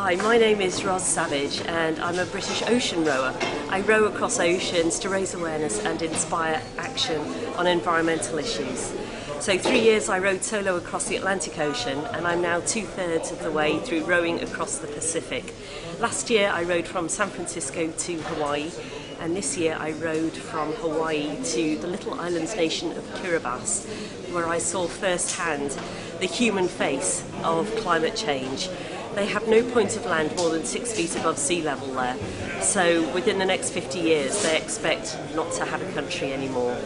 Hi, my name is Roz Savage and I'm a British ocean rower. I row across oceans to raise awareness and inspire action on environmental issues. So 3 years I rowed solo across the Atlantic Ocean and I'm now 2/3 of the way through rowing across the Pacific. Last year I rowed from San Francisco to Hawaii, and this year I rowed from Hawaii to the little islands nation of Kiribati, where I saw firsthand the human face of climate change. They have no point of land more than 6 feet above sea level there, so within the next 50 years they expect not to have a country anymore.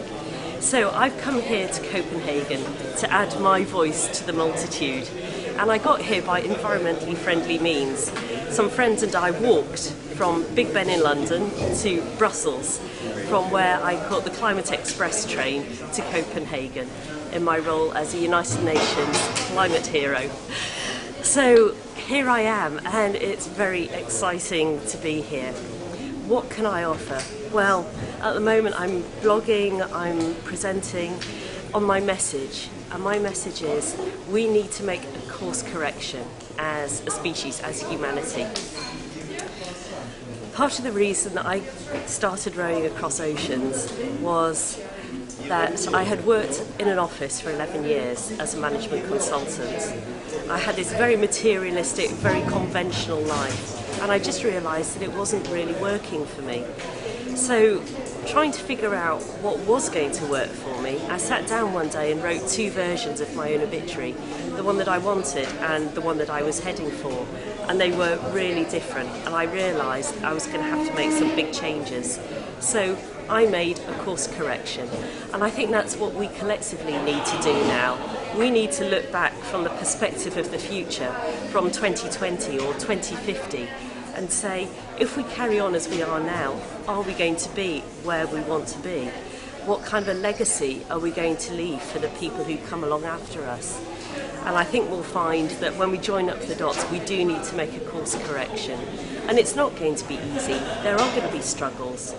So I've come here to Copenhagen to add my voice to the multitude, and I got here by environmentally friendly means. Some friends and I walked from Big Ben in London to Brussels, from where I caught the Climate Express train to Copenhagen in my role as a United Nations climate hero. So here I am, and it's very exciting to be here. What can I offer? Well, at the moment I'm blogging, I'm presenting on my message, and my message is we need to make a course correction as a species, as humanity. Part of the reason that I started rowing across oceans was that I had worked in an office for 11 years as a management consultant. I had this very materialistic, very conventional life, and I just realised that it wasn't really working for me. So, trying to figure out what was going to work for me, I sat down one day and wrote 2 versions of my own obituary, the one that I wanted and the one that I was heading for, and they were really different, and I realised I was going to have to make some big changes. So I made a course correction, and I think that's what we collectively need to do now. We need to look back from the perspective of the future, from 2020 or 2050, and say, if we carry on as we are now, are we going to be where we want to be? What kind of a legacy are we going to leave for the people who come along after us? And I think we'll find that when we join up the dots, we do need to make a course correction. And it's not going to be easy. There are going to be struggles.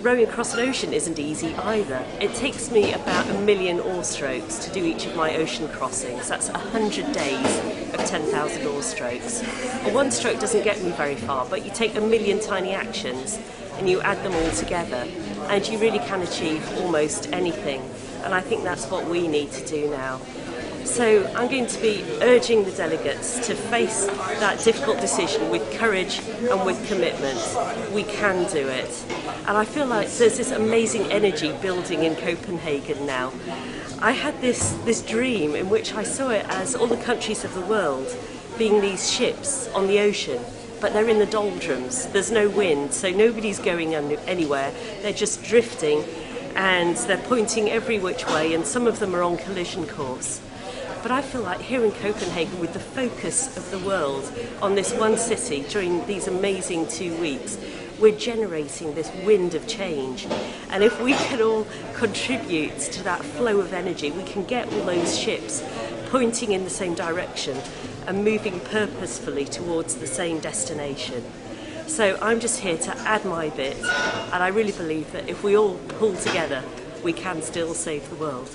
Rowing across an ocean isn't easy either. It takes me about 1 million oar strokes to do each of my ocean crossings. That's 100 days of 10,000 oar strokes. A 1 stroke doesn't get me very far, but you take 1 million tiny actions and you add them all together, and you really can achieve almost anything. And I think that's what we need to do now. So I'm going to be urging the delegates to face that difficult decision with courage and with commitment. We can do it. And I feel like there's this amazing energy building in Copenhagen now. I had this dream in which I saw it as all the countries of the world being these ships on the ocean, but they're in the doldrums. There's no wind, so nobody's going anywhere. They're just drifting, and they're pointing every which way, and some of them are on collision course. But I feel like here in Copenhagen, with the focus of the world on this one city during these amazing 2 weeks, we're generating this wind of change. And if we can all contribute to that flow of energy, we can get all those ships pointing in the same direction and moving purposefully towards the same destination. So I'm just here to add my bit, and I really believe that if we all pull together, we can still save the world.